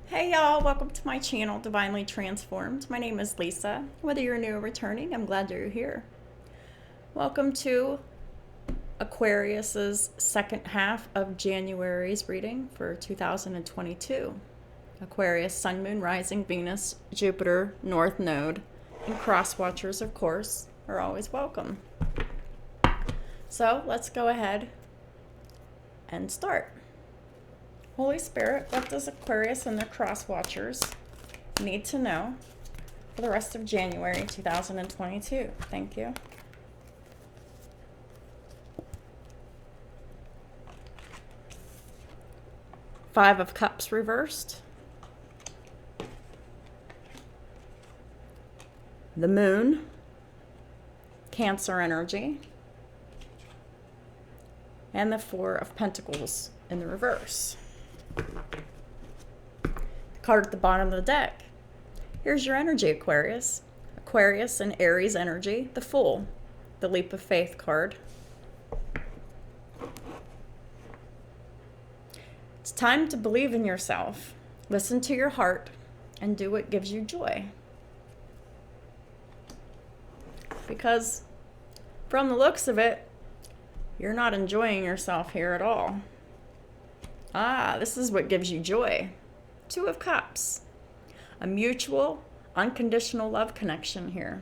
Hey y'all, welcome to my channel, Divinely Transformed. My name is Lisa. Whether you're new or returning, I'm glad you're here. Welcome to Aquarius's second half of January's reading for 2022. Aquarius, Sun, Moon, Rising, Venus, Jupiter, North Node, and cross watchers, of course, are always welcome. So let's go ahead and start. Holy Spirit, what does Aquarius and their cross watchers need to know for the rest of January 2022? Thank you. Five of Cups reversed. The Moon, Cancer energy. And the Four of Pentacles in the reverse. The card at the bottom of the deck. Here's your energy, Aquarius. Aquarius and Aries energy, the Fool, the Leap of Faith card. It's time to believe in yourself, listen to your heart, and do what gives you joy. Because from the looks of it, you're not enjoying yourself here at all. This is what gives you joy. Two of Cups. A mutual, unconditional love connection here.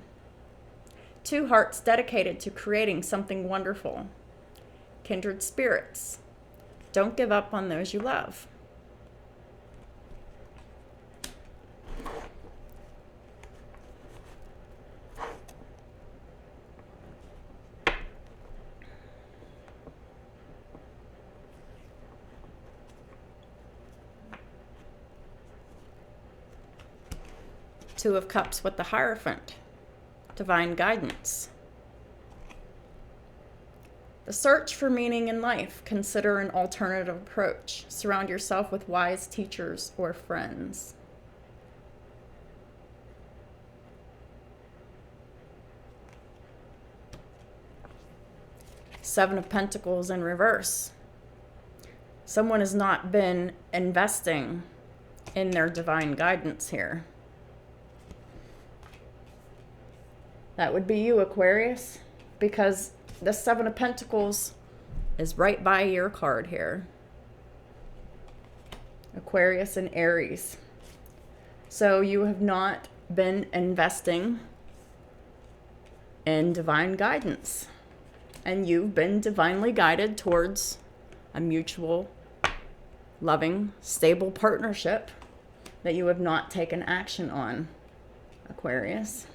Two hearts dedicated to creating something wonderful. Kindred spirits. Don't give up on those you love. Two of Cups with the Hierophant, divine guidance. The search for meaning in life. Consider an alternative approach. Surround yourself with wise teachers or friends. Seven of Pentacles in reverse. Someone has not been investing in their divine guidance here. That would be you, Aquarius, because the Seven of Pentacles is right by your card here. Aquarius and Aries. So you have not been investing in divine guidance. And you've been divinely guided towards a mutual, loving, stable partnership that you have not taken action on, Aquarius.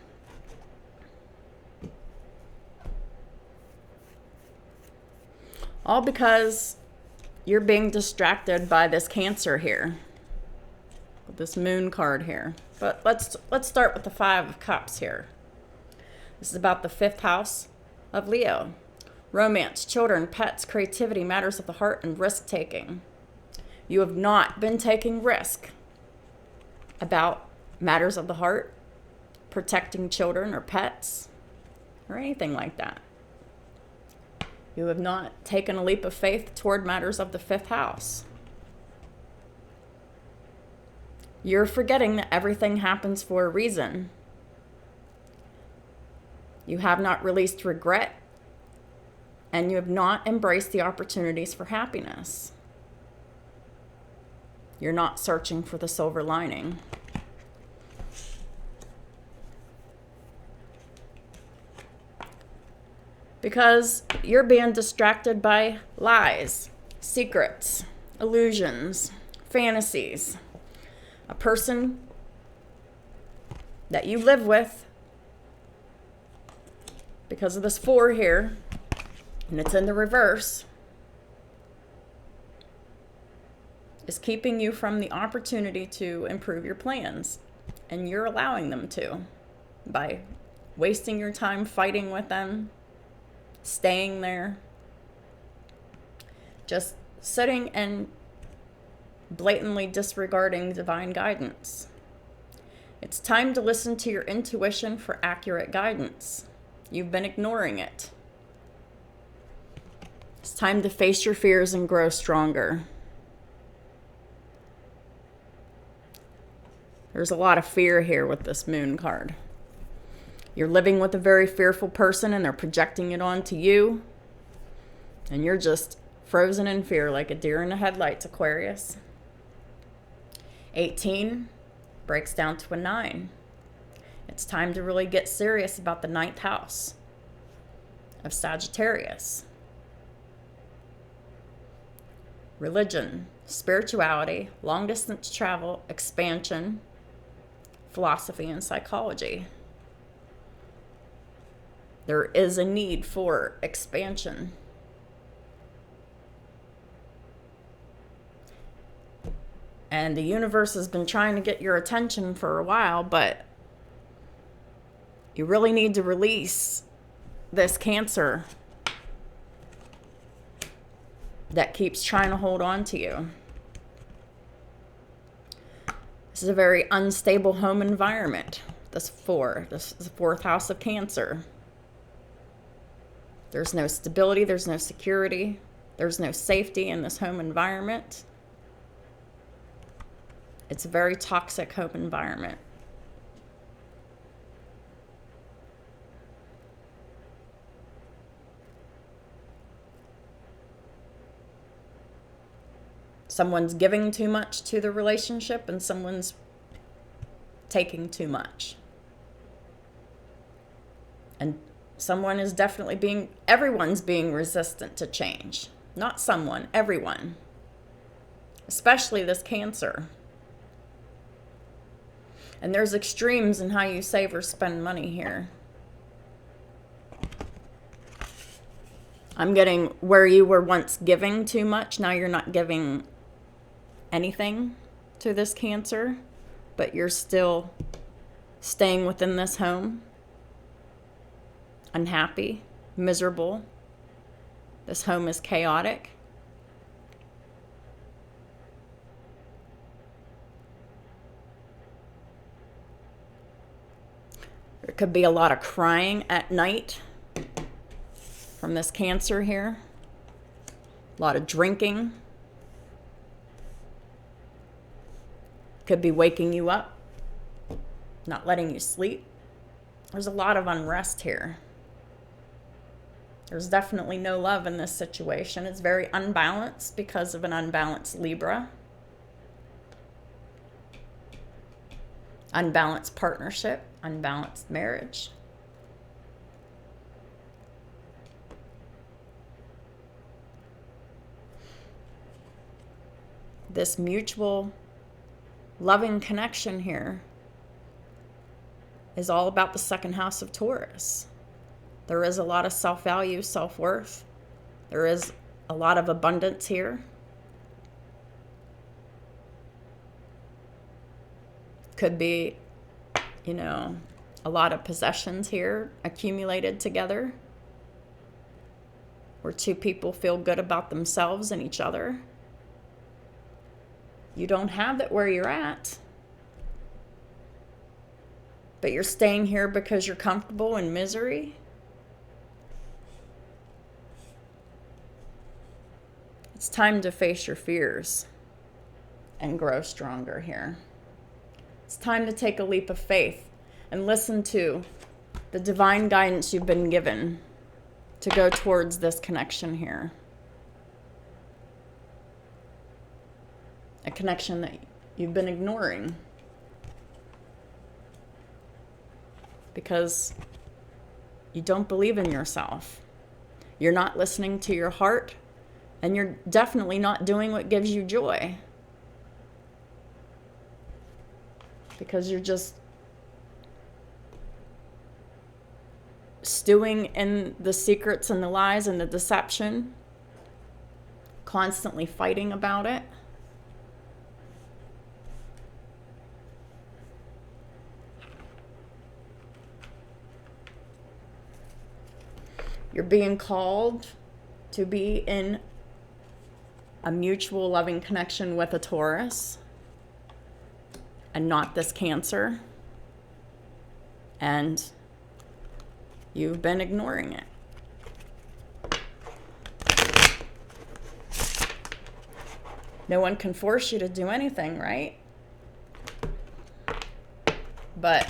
All because you're being distracted by this Cancer here, this Moon card here. But let's start with the Five of Cups here. This is about the fifth house of Leo. Romance, children, pets, creativity, matters of the heart, and risk-taking. You have not been taking risk about matters of the heart, protecting children or pets, or anything like that. You have not taken a leap of faith toward matters of the fifth house. You're forgetting that everything happens for a reason. You have not released regret, and you have not embraced the opportunities for happiness. You're not searching for the silver lining. Because you're being distracted by lies, secrets, illusions, fantasies. A person that you live with, because of this Four here, and it's in the reverse, is keeping you from the opportunity to improve your plans. And you're allowing them to by wasting your time fighting with them, staying there, just sitting and blatantly disregarding divine guidance. It's time to listen to your intuition for accurate guidance. You've been ignoring it. It's time to face your fears and grow stronger. There's a lot of fear here with this moon card. You're living with a very fearful person and they're projecting it onto you. And you're just frozen in fear like a deer in the headlights, Aquarius. 18 breaks down to a 9. It's time to really get serious about the 9th house of Sagittarius. Religion, spirituality, long distance travel, expansion, philosophy, and psychology. There is a need for expansion. And the universe has been trying to get your attention for a while, but you really need to release this Cancer that keeps trying to hold on to you. This is a very unstable home environment. This is the 4th house of Cancer. There's no stability, there's no security, there's no safety in this home environment. It's a very toxic home environment. Someone's giving too much to the relationship and someone's taking too much. And someone is definitely everyone's being resistant to change. Not someone, everyone. Especially this Cancer. And there's extremes in how you save or spend money here. I'm getting where you were once giving too much, now you're not giving anything to this Cancer, but you're still staying within this home. Unhappy, miserable. This home is chaotic. There could be a lot of crying at night from this Cancer here. A lot of drinking. Could be waking you up, not letting you sleep. There's a lot of unrest here. There's definitely no love in this situation. It's very unbalanced because of an unbalanced Libra. Unbalanced partnership, unbalanced marriage. This mutual loving connection here is all about the 2nd house of Taurus. There is a lot of self-value, self-worth. There is a lot of abundance here. Could be, a lot of possessions here accumulated together, where 2 people feel good about themselves and each other. You don't have that where you're at, but you're staying here because you're comfortable in misery. It's time to face your fears and grow stronger here. It's time to take a leap of faith and listen to the divine guidance you've been given to go towards this connection here. A connection that you've been ignoring because you don't believe in yourself. You're not listening to your heart, and you're definitely not doing what gives you joy because you're just stewing in the secrets and the lies and the deception, constantly fighting about it. You're being called to be in a mutual loving connection with a Taurus and not this Cancer. And you've been ignoring it. No one can force you to do anything, right? But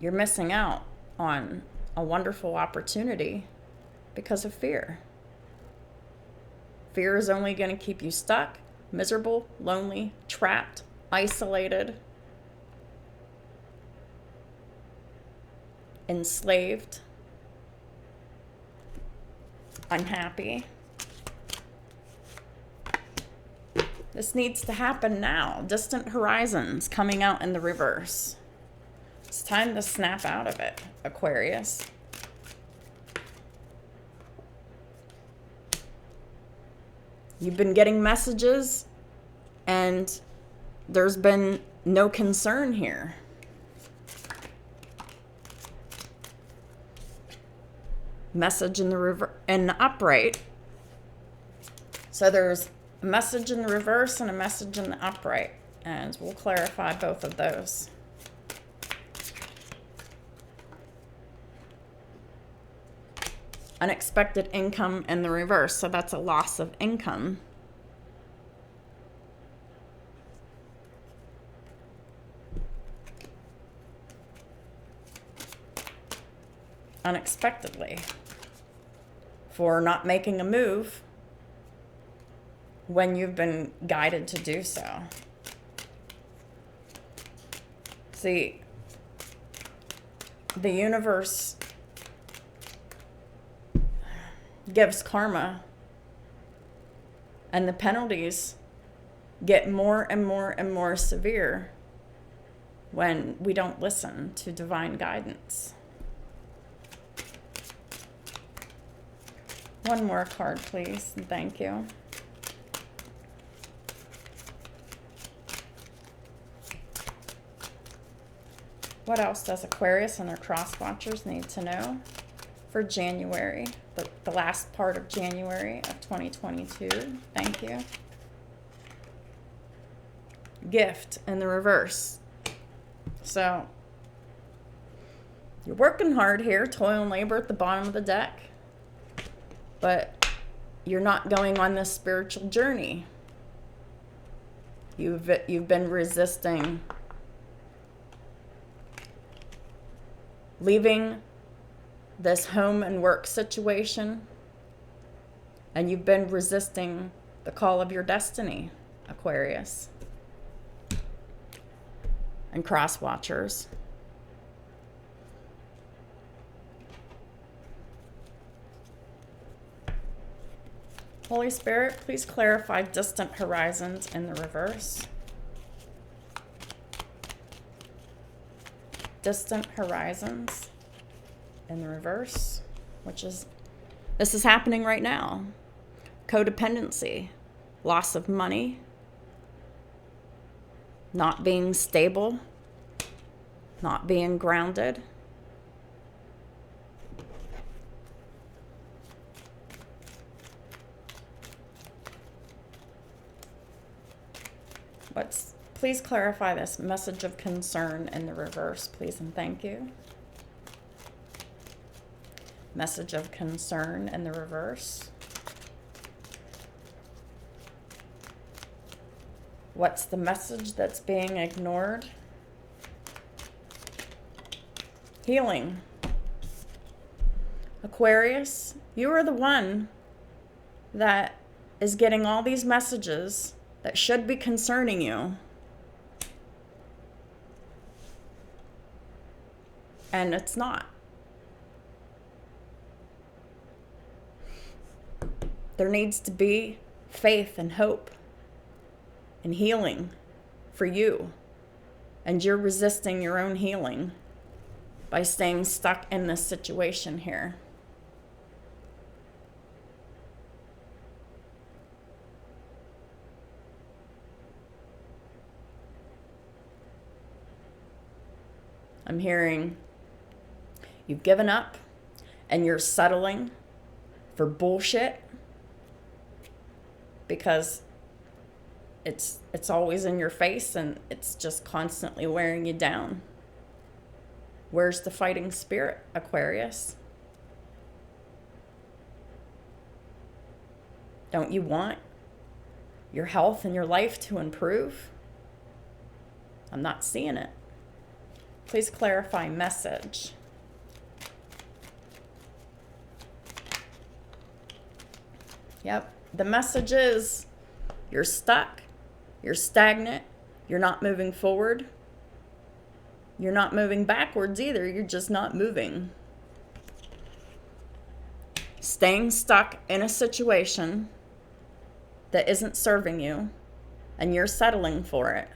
you're missing out on a wonderful opportunity because of fear. Fear is only going to keep you stuck, miserable, lonely, trapped, isolated, enslaved, unhappy. This needs to happen now. Distant horizons coming out in the reverse. It's time to snap out of it, Aquarius. You've been getting messages and there's been no concern here. Message in the upright. So there's a message in the reverse and a message in the upright, and we'll clarify both of those. Unexpected income in the reverse, so that's a loss of income. Unexpectedly, for not making a move when you've been guided to do so. See, the universe gives karma, and the penalties get more and more and more severe when we don't listen to divine guidance. One more card, please, and thank you. What else does Aquarius and their cross watchers need to know for January, the last part of January of 2022? Thank you. Gift in the reverse. So you're working hard here, toil and labor at the bottom of the deck, but you're not going on this spiritual journey. You've been resisting leaving this home and work situation, and you've been resisting the call of your destiny, Aquarius and cross watchers. Holy Spirit, please clarify distant horizons in the reverse. Distant horizons in the reverse, this is happening right now. Codependency, loss of money, not being stable, not being grounded. Please clarify this message of concern in the reverse, please, and thank you. Message of concern in the reverse. What's the message that's being ignored? Healing. Aquarius, you are the one that is getting all these messages that should be concerning you. And it's not. There needs to be faith and hope and healing for you. And you're resisting your own healing by staying stuck in this situation here. I'm hearing you've given up and you're settling for bullshit because it's always in your face and it's just constantly wearing you down. Where's the fighting spirit, Aquarius? Don't you want your health and your life to improve? I'm not seeing it. Please clarify message. Yep. The message is you're stuck. You're stagnant. You're not moving forward. You're not moving backwards either. You're just not moving. Staying stuck in a situation that isn't serving you, and you're settling for it.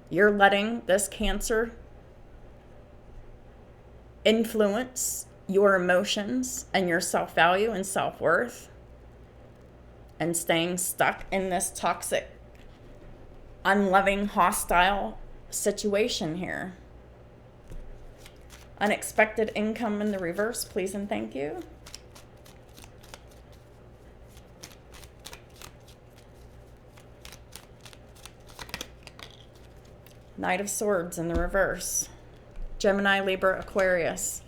You're letting this Cancer influence your emotions and your self-value and self-worth, and staying stuck in this toxic, unloving, hostile situation here. Unexpected income in the reverse, please and thank you. Knight of Swords in the reverse. Gemini, Libra, Aquarius.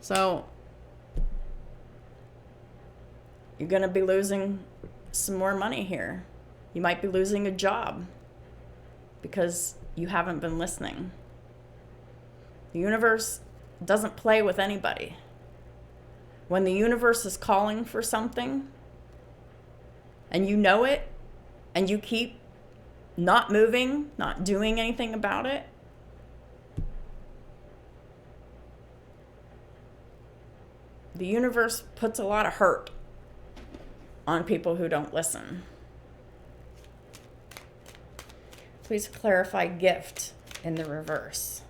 So you're going to be losing some more money here. You might be losing a job because you haven't been listening. The universe doesn't play with anybody. When the universe is calling for something and you know it and you keep not moving, not doing anything about it, the universe puts a lot of hurt on people who don't listen. Please clarify gift in the reverse.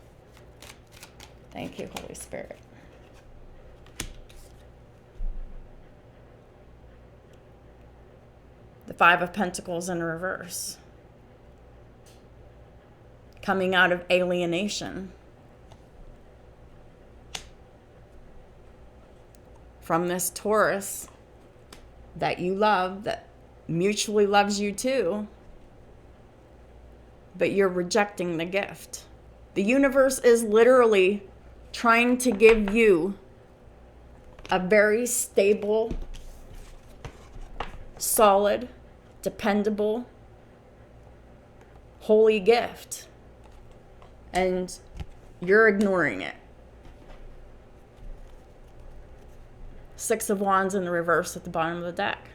Thank you, Holy Spirit. The Five of Pentacles in reverse. Coming out of alienation. From this Taurus that you love, that mutually loves you too, but you're rejecting the gift. The universe is literally trying to give you a very stable, solid, dependable, holy gift. And you're ignoring it. Six of Wands in the reverse at the bottom of the deck.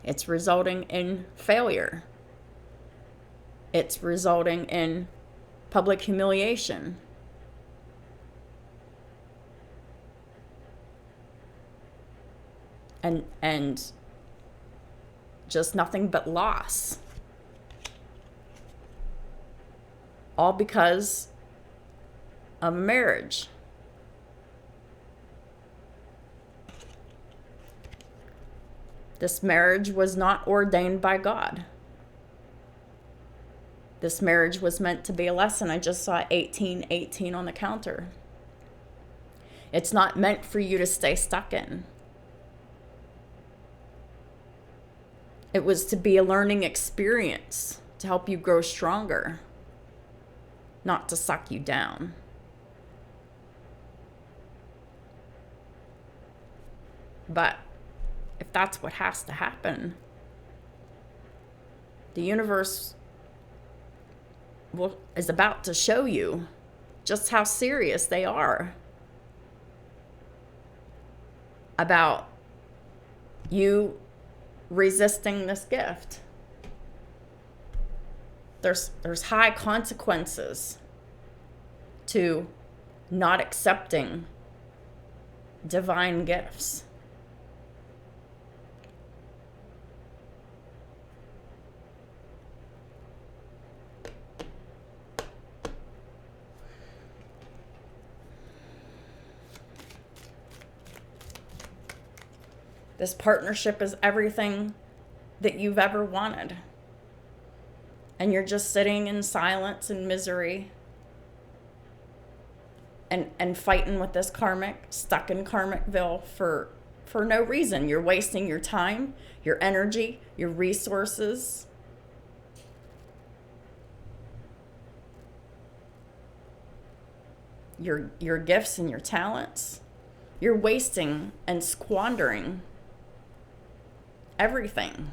It's resulting in failure. It's resulting in public humiliation. And just nothing but loss. All because of marriage. This marriage was not ordained by God. This marriage was meant to be a lesson. I just saw 1818 on the counter. It's not meant for you to stay stuck in. It was to be a learning experience to help you grow stronger, not to suck you down. But if that's what has to happen, the universe is about to show you just how serious they are about you resisting this gift. There's high consequences to not accepting divine gifts. This partnership is everything that you've ever wanted. And you're just sitting in silence and misery and fighting with this karmic, stuck in Karmicville for no reason. You're wasting your time, your energy, your resources. Your gifts and your talents. You're wasting and squandering everything.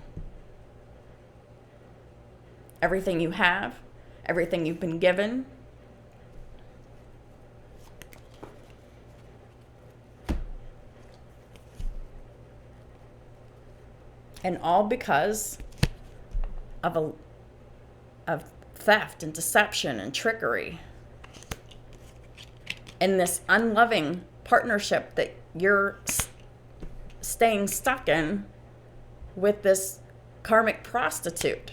everything you have, everything you've been given. And all because of theft and deception and trickery. And this unloving partnership that you're staying stuck in with this karmic prostitute.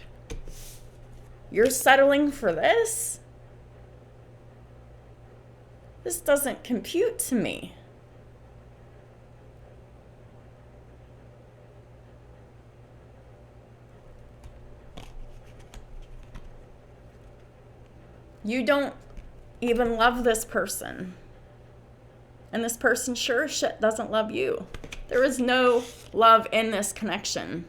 You're settling for this? This doesn't compute to me. You don't even love this person. And this person sure as shit doesn't love you. There is no love in this connection.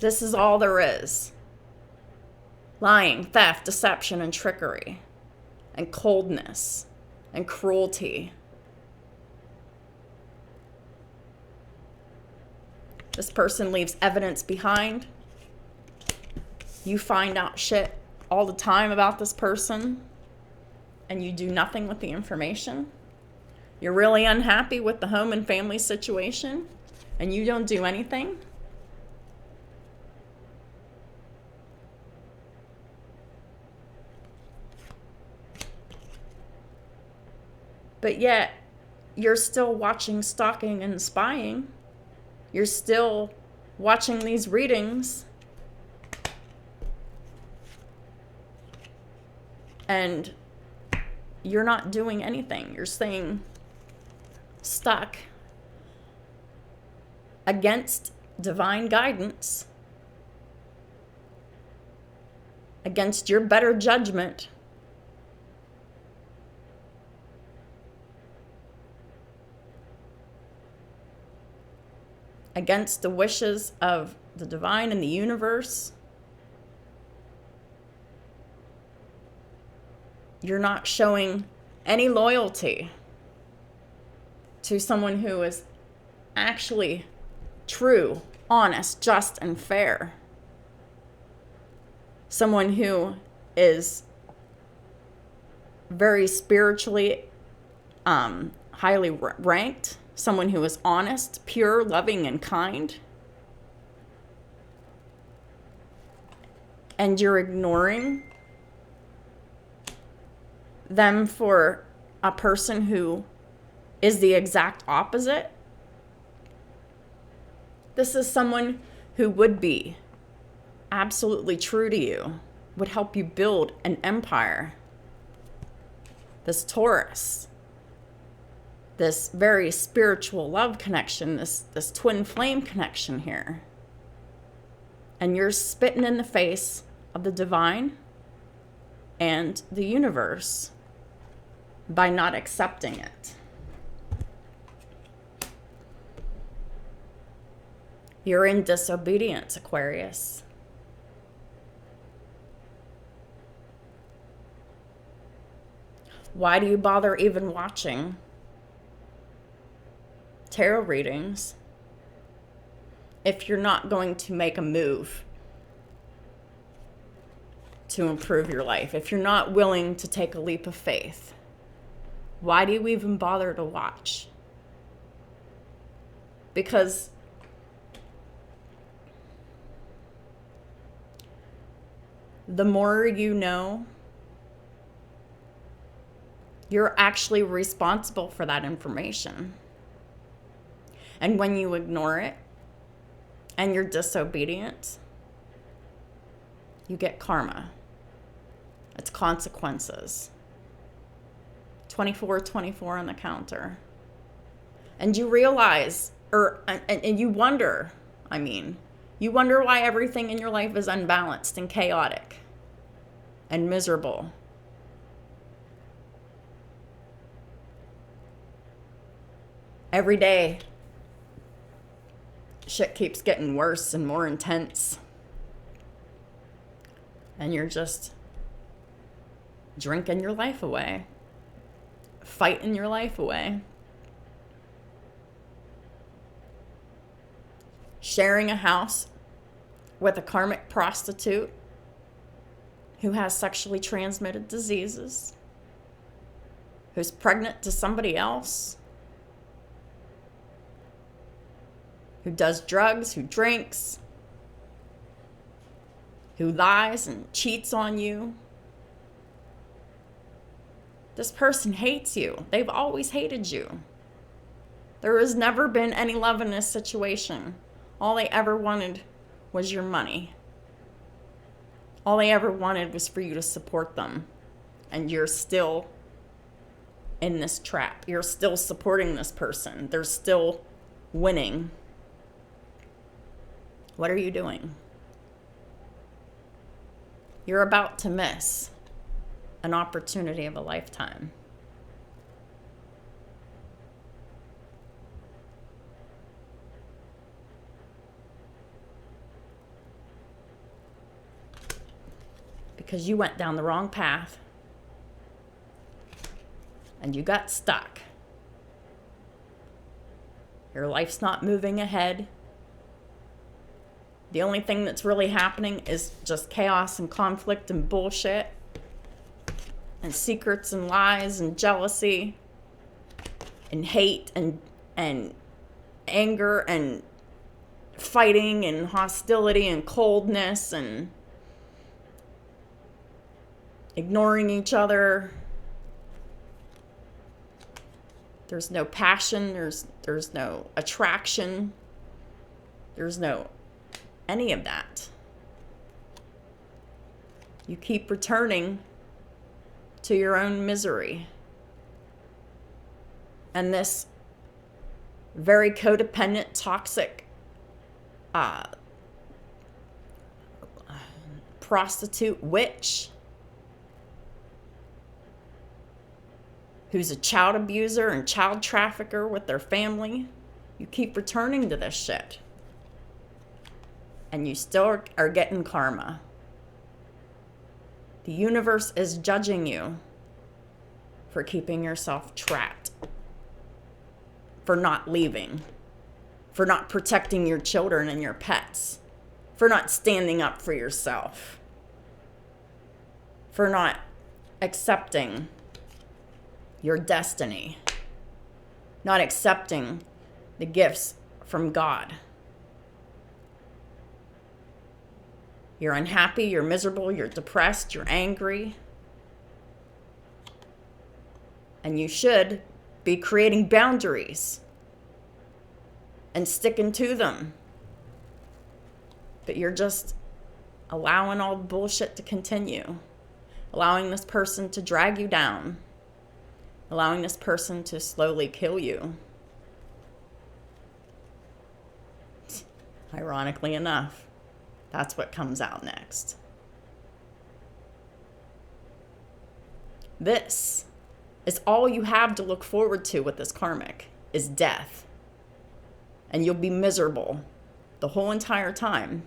This is all there is. Lying, theft, deception, and trickery. And coldness. And cruelty. This person leaves evidence behind. You find out shit all the time about this person. And you do nothing with the information. You're really unhappy with the home and family situation. And you don't do anything. But yet, you're still watching stalking and spying. You're still watching these readings. And you're not doing anything. You're staying stuck against divine guidance, against your better judgment. Against the wishes of the divine and the universe. You're not showing any loyalty to someone who is actually true, honest, just, and fair. Someone who is very spiritually highly ranked. Someone who is honest, pure, loving, and kind. And you're ignoring them for a person who is the exact opposite. This is someone who would be absolutely true to you, would help you build an empire. This Taurus, this very spiritual love connection, this twin flame connection here. And you're spitting in the face of the divine and the universe by not accepting it. You're in disobedience, Aquarius. Why do you bother even watching tarot readings if you're not going to make a move to improve your life? If you're not willing to take a leap of faith, why do you even bother to watch? Because the more you know, you're actually responsible for that information. And when you ignore it and you're disobedient, you get karma. It's consequences. 24/24 on the counter. And you realize, and you wonder, you wonder why everything in your life is unbalanced and chaotic and miserable. Every day, shit keeps getting worse and more intense. And you're just drinking your life away, fighting your life away, sharing a house with a karmic prostitute who has sexually transmitted diseases, who's pregnant to somebody else, who does drugs, who drinks, who lies and cheats on you. This person hates you. They've always hated you. There has never been any love in this situation. All they ever wanted was your money. All they ever wanted was for you to support them. And you're still in this trap. You're still supporting this person. They're still winning. What are you doing? You're about to miss an opportunity of a lifetime. Because you went down the wrong path and you got stuck. Your life's not moving ahead. The only thing that's really happening is just chaos and conflict and bullshit and secrets and lies and jealousy and hate and anger and fighting and hostility and coldness and ignoring each other. There's no passion, there's no attraction, there's no any of that. You keep returning to your own misery. And this very codependent, toxic prostitute witch who's a child abuser and child trafficker with their family, you keep returning to this shit. And you still are getting karma. The universe is judging you for keeping yourself trapped, for not leaving, for not protecting your children and your pets, for not standing up for yourself, for not accepting your destiny, not accepting the gifts from God. You're unhappy, you're miserable, you're depressed, you're angry. And you should be creating boundaries and sticking to them. But you're just allowing all the bullshit to continue. Allowing this person to drag you down. Allowing this person to slowly kill you. Ironically enough. That's what comes out next. This is all you have to look forward to with this karmic, is death. And you'll be miserable the whole entire time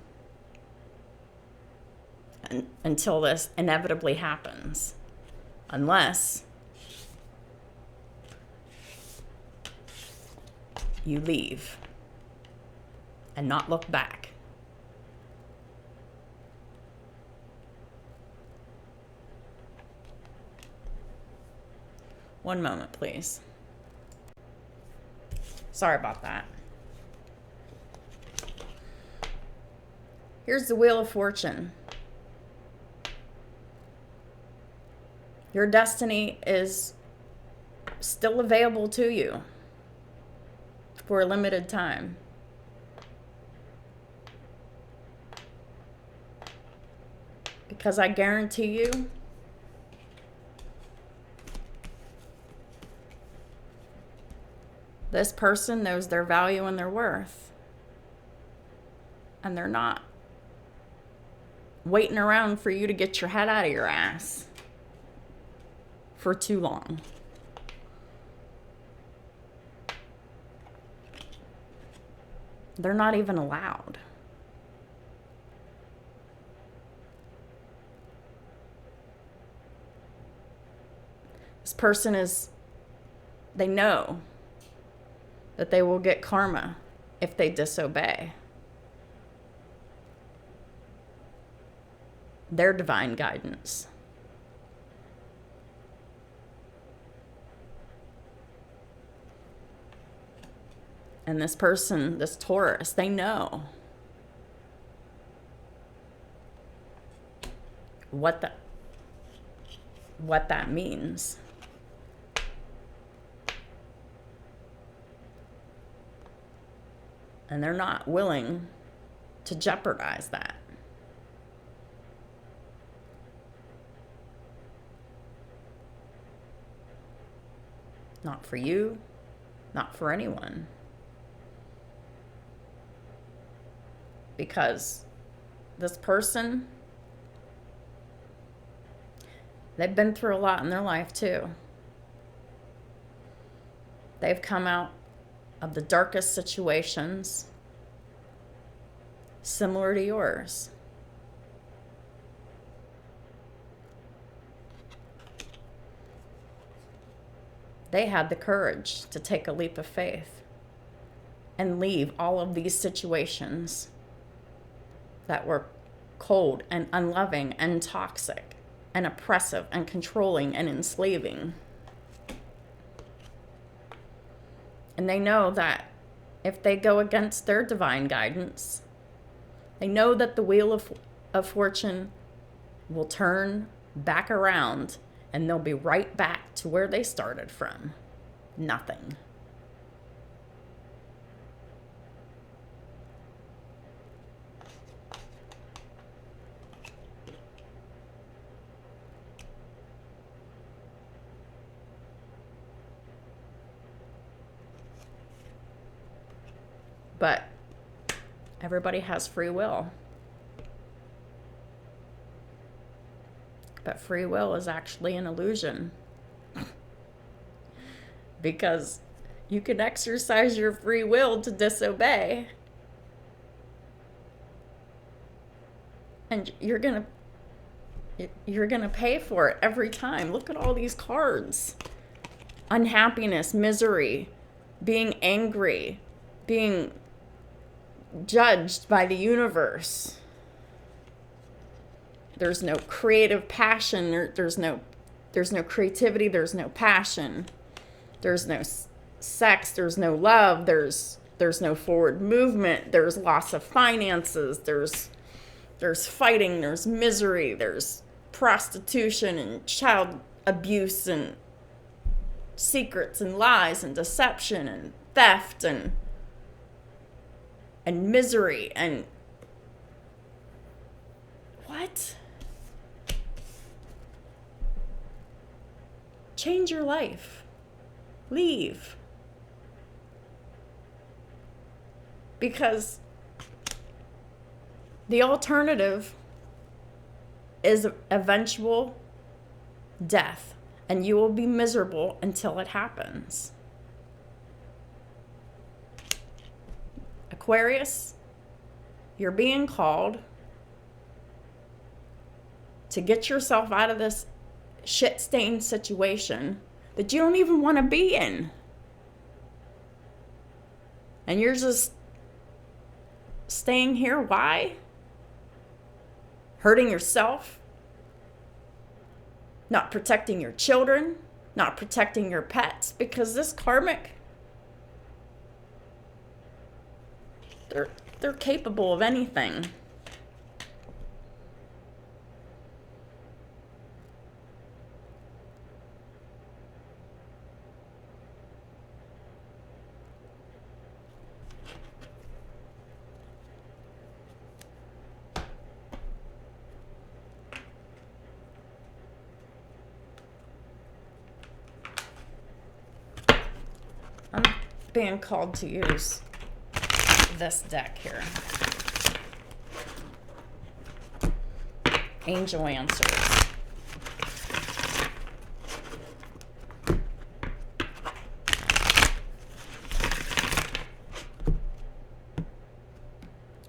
until this inevitably happens. Unless you leave and not look back. One moment, please. Sorry about that. Here's the Wheel of Fortune. Your destiny is still available to you for a limited time. Because I guarantee you, this person knows their value and their worth. And they're not waiting around for you to get your head out of your ass for too long. They're not even allowed. This person they know that they will get karma if they disobey. their divine guidance. And this person, this Taurus, they know what that means. And they're not willing to jeopardize that. Not for you, not for anyone. Because this person, they've been through a lot in their life too. They've come out of the darkest situations similar to yours. They had the courage to take a leap of faith and leave all of these situations that were cold and unloving and toxic and oppressive and controlling and enslaving. And they know that if they go against their divine guidance, they know that the wheel of fortune will turn back around and they'll be right back to where they started from. Nothing. But everybody has free will. But free will is actually an illusion. Because you can exercise your free will to disobey. And you're gonna pay for it every time. Look at all these cards. Unhappiness, misery, being angry, being judged by the universe. There's no creative passion. There's no creativity. There's no passion. There's no sex. There's no love. There's no forward movement. There's loss of finances. There's fighting. There's misery. There's prostitution and child abuse and secrets and lies and deception and theft and misery and what? Change your life. Leave. Because the alternative is eventual death, and you will be miserable until it happens. Aquarius, you're being called to get yourself out of this shit-stained situation that you don't even want to be in. And you're just staying here. Why? Hurting yourself, not protecting your children, not protecting your pets, because this karmic, they're capable of anything. I'm being called to use this deck here. Angel Answers.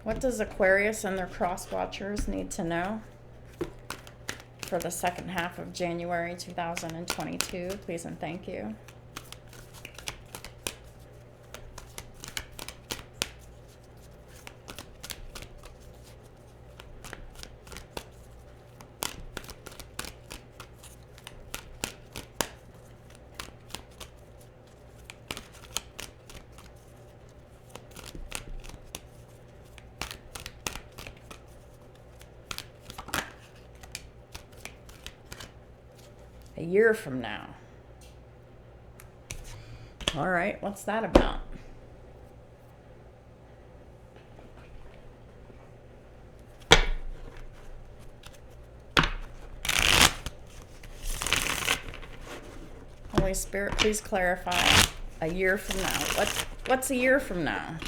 What does Aquarius and their cross watchers need to know for the second half of January 2022? Please and thank you. A year from now. All right, what's that about? Holy Spirit, please clarify. A year from now. What's a year from now?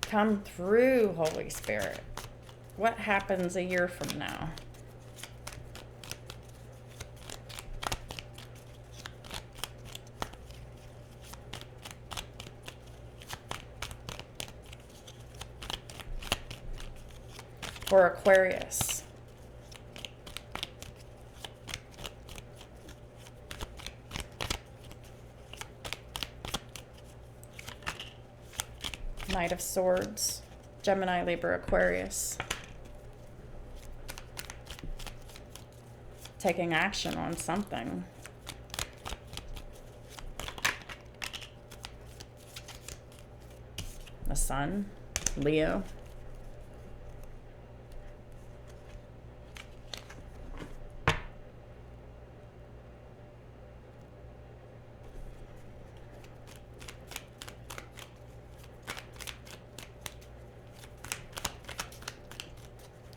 Come through, Holy Spirit. What happens a year from now? For Aquarius. Knight of Swords, Gemini, Libra, Aquarius. Taking action on something. The Sun, Leo.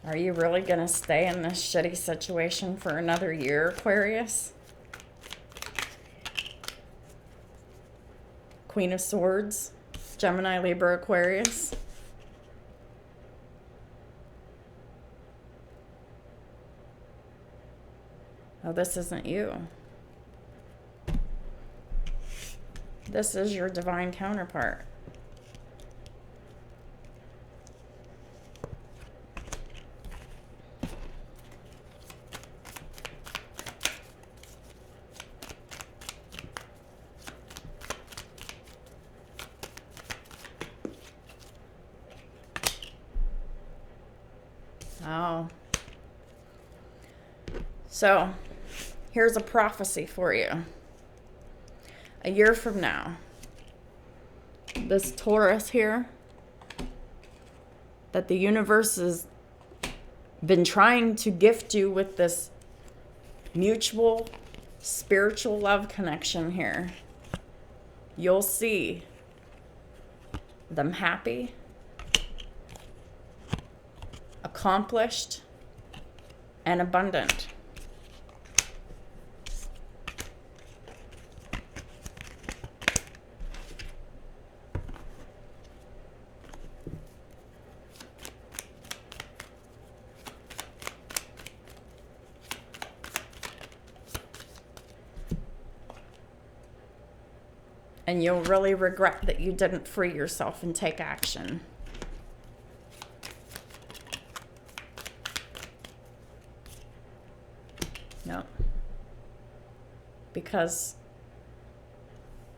Are you really going to stay in this shitty situation for another year, Aquarius? Queen of Swords, Gemini, Libra, Aquarius. Oh, this isn't you. This is your divine counterpart. Oh. So, here's a prophecy for you. A year from now, this Taurus here, that the universe has been trying to gift you with this mutual spiritual love connection here, you'll see them happy, accomplished, and abundant. And you'll really regret that you didn't free yourself and take action. No. Because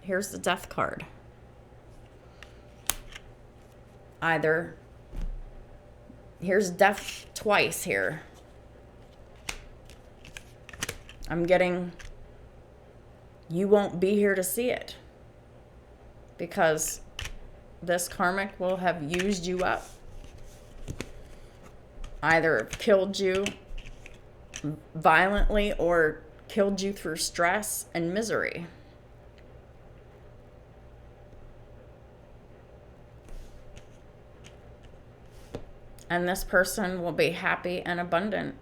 here's the Death card. Either, here's death twice here. I'm getting, you won't be here to see it. Because this karmic will have used you up. Either killed you violently or killed you through stress and misery. And this person will be happy and abundant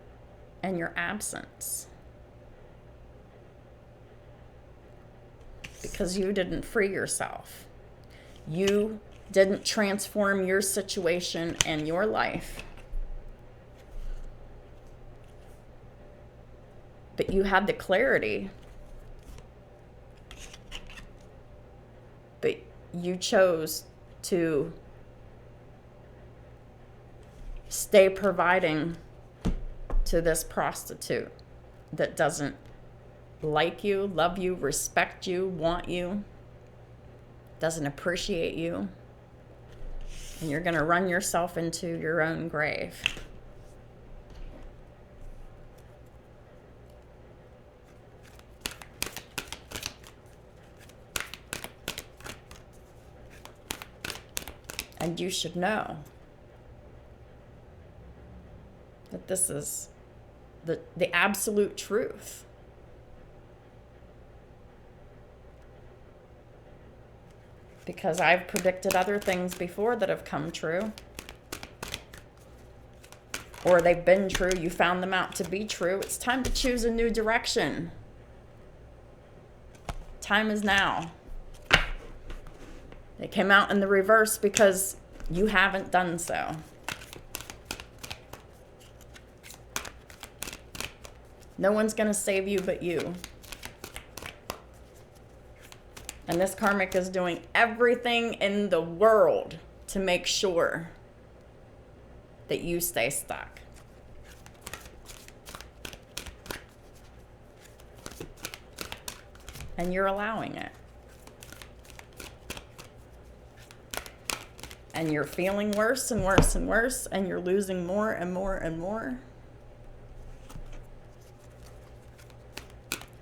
in your absence. Because you didn't free yourself. You didn't transform your situation and your life. But you had the clarity. But you chose to stay providing to this prostitute that doesn't like you, love you, respect you, want you, doesn't appreciate you. And you're going to run yourself into your own grave. And you should know that this is the absolute truth. Because I've predicted other things before that have come true. Or they've been true, you found them out to be true. It's time to choose a new direction. Time is now. They came out in the reverse because you haven't done so. No one's going to save you but you. And this karmic is doing everything in the world to make sure that you stay stuck. And you're allowing it. And you're feeling worse and worse and worse, and you're losing more and more and more.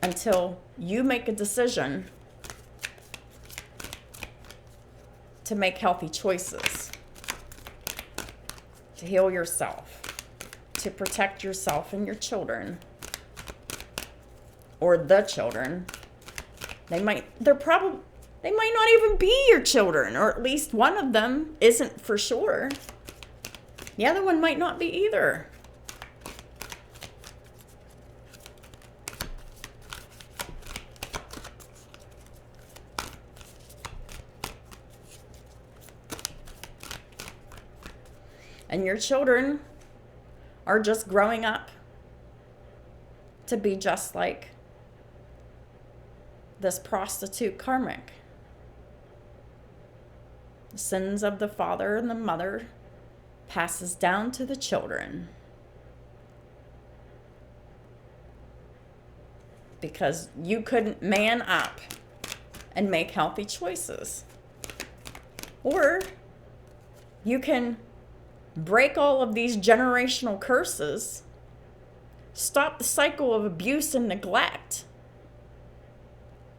Until you make a decision to make healthy choices, to heal yourself, to protect yourself and your children, or the children. They might not even be your children, or at least one of them isn't for sure. The other one might not be either. And your children are just growing up to be just like this prostitute karmic. The sins of the father and the mother passes down to the children. Because you couldn't man up and make healthy choices. Or you can break all of these generational curses, stop the cycle of abuse and neglect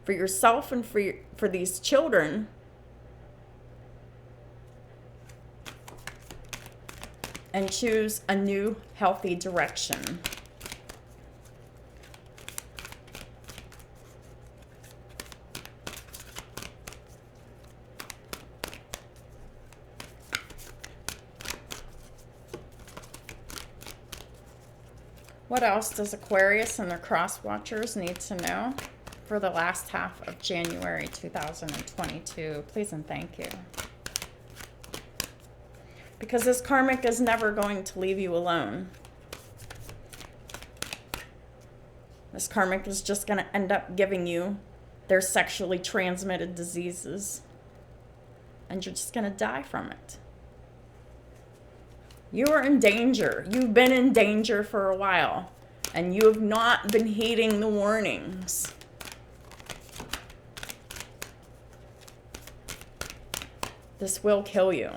for yourself and for these children, and choose a new healthy direction. What else does Aquarius and their cross watchers need to know for the last half of January 2022? Please and thank you. Because this karmic is never going to leave you alone. This karmic is just going to end up giving you their sexually transmitted diseases. And you're just going to die from it. You are in danger. You've been in danger for a while. And you have not been heeding the warnings. This will kill you.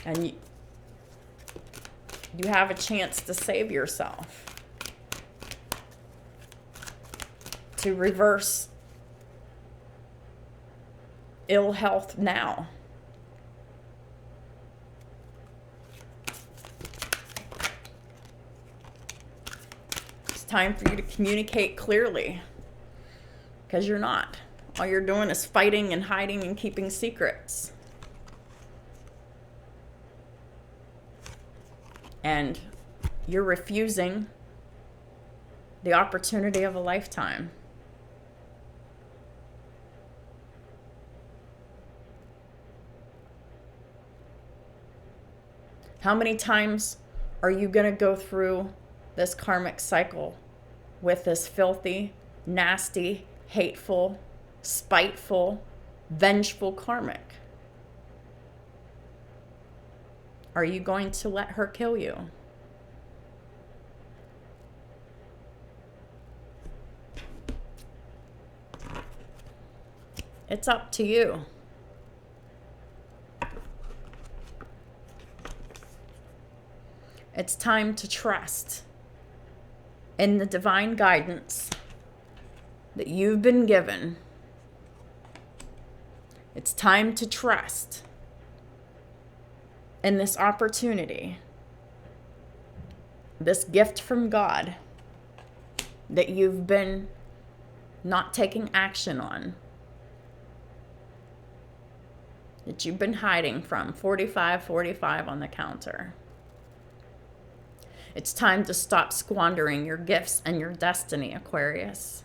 And you have a chance to save yourself. To reverse ill health now. It's time for you to communicate clearly. Because you're not. All you're doing is fighting and hiding and keeping secrets. And you're refusing the opportunity of a lifetime. How many times are you going to go through this karmic cycle with this filthy, nasty, hateful, spiteful, vengeful karmic? Are you going to let her kill you? It's up to you. It's time to trust in the divine guidance that you've been given It's time to trust in this opportunity, this gift from God that you've been not taking action on, that you've been hiding from. 45 on the counter. It's time to stop squandering your gifts and your destiny, Aquarius.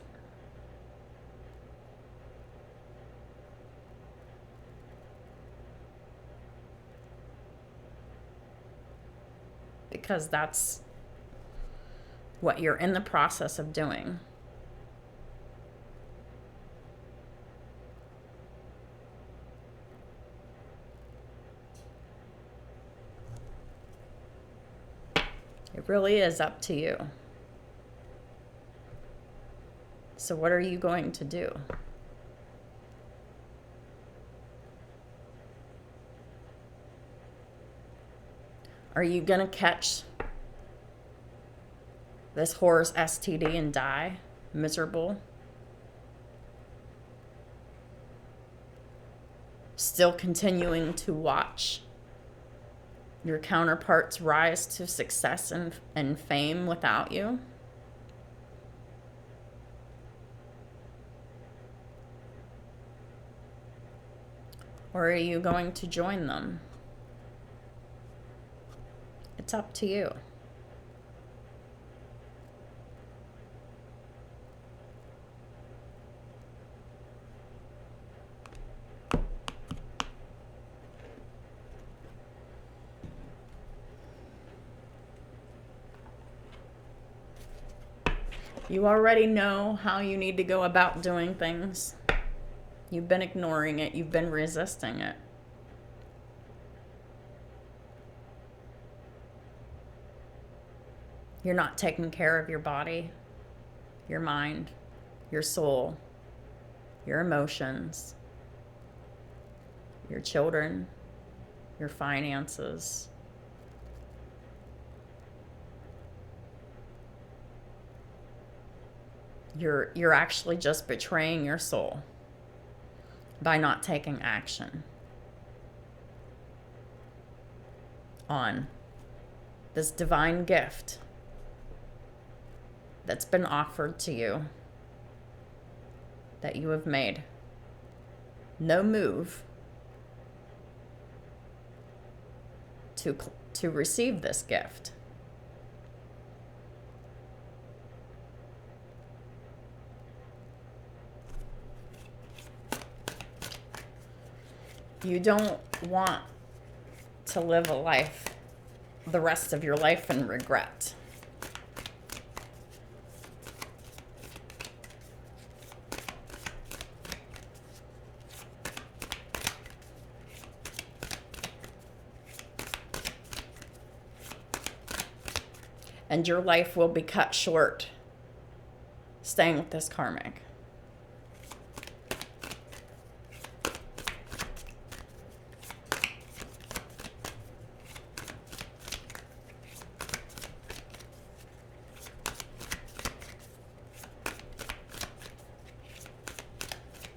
Because that's what you're in the process of doing. It really is up to you. So what are you going to do? Are you going to catch this horror's STD and die miserable? Still continuing to watch your counterparts rise to success and fame without you? Or are you going to join them? It's up to you. You already know how you need to go about doing things. You've been ignoring it. You've been resisting it. You're not taking care of your body, your mind, your soul, your emotions, your children, your finances. You're actually just betraying your soul by not taking action on this divine gift that's been offered to you, that you have made no move to receive this gift. You don't want to live a life, the rest of your life, in regret. And your life will be cut short staying with this karmic.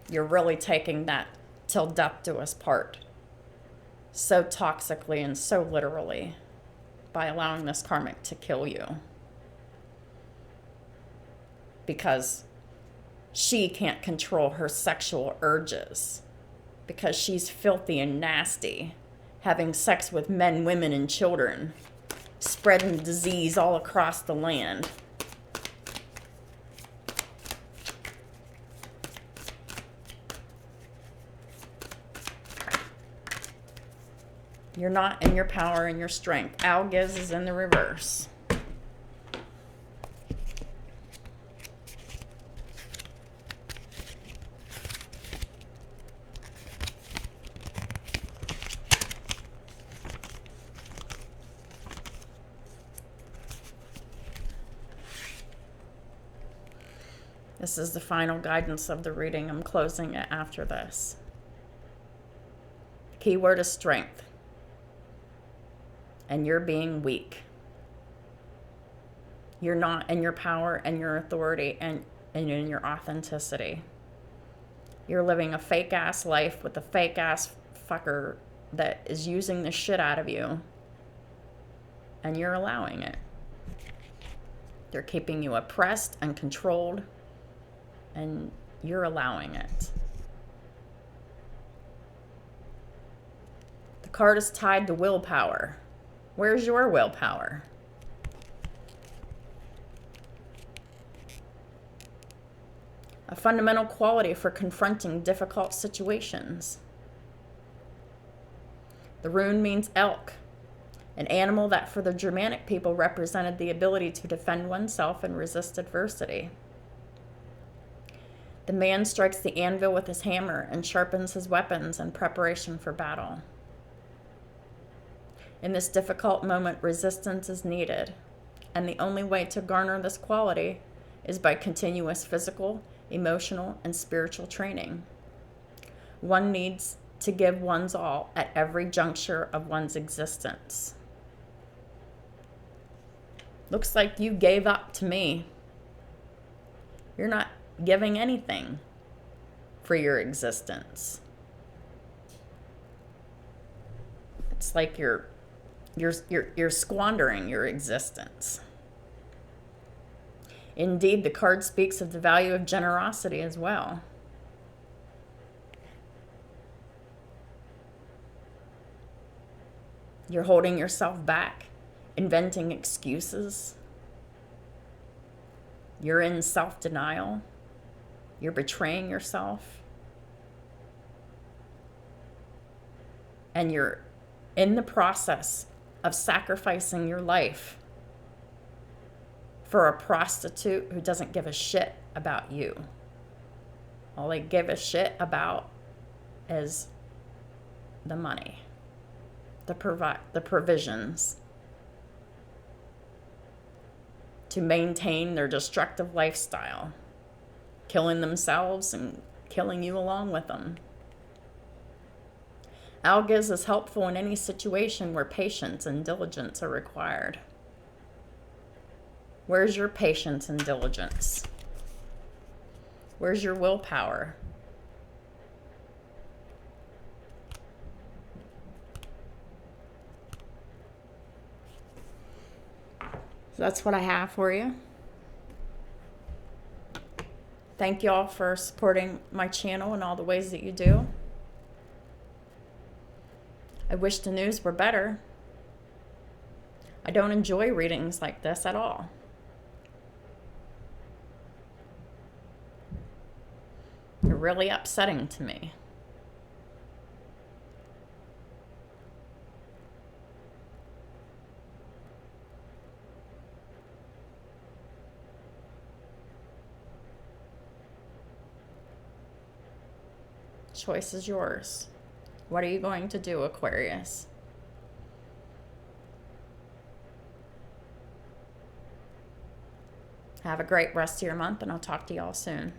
You're really taking that till death do us part so toxically and so literally by allowing this karmic to kill you. Because she can't control her sexual urges. Because she's filthy and nasty, having sex with men, women, and children, spreading disease all across the land. You're not in your power and your strength. Al gives is in the reverse. This is the final guidance of the reading. I'm closing it after this. Keyword is strength. And you're being weak. You're not in your power and your authority and in your authenticity. You're living a fake ass life with a fake ass fucker that is using the shit out of you. And you're allowing it. They're keeping you oppressed and controlled. And you're allowing it. The card is tied to willpower. Where's your willpower? A fundamental quality for confronting difficult situations. The rune means elk, an animal that for the Germanic people represented the ability to defend oneself and resist adversity. The man strikes the anvil with his hammer and sharpens his weapons in preparation for battle. In this difficult moment, resistance is needed, and the only way to garner this quality is by continuous physical, emotional, and spiritual training. One needs to give one's all at every juncture of one's existence. Looks like you gave up to me. You're not giving anything for your existence. It's like you're squandering your existence. Indeed, the card speaks of the value of generosity as well. You're holding yourself back, inventing excuses. You're in self-denial. You're betraying yourself. And you're in the process of sacrificing your life for a prostitute who doesn't give a shit about you. All they give a shit about is the money, the provisions to maintain their destructive lifestyle, killing themselves and killing you along with them. Algiz is helpful in any situation where patience and diligence are required. Where's your patience and diligence? Where's your willpower? So that's what I have for you. Thank y'all for supporting my channel in all the ways that you do. I wish the news were better. I don't enjoy readings like this at all. They're really upsetting to me. Choice is yours. What are you going to do, Aquarius? Have a great rest of your month, and I'll talk to y'all soon.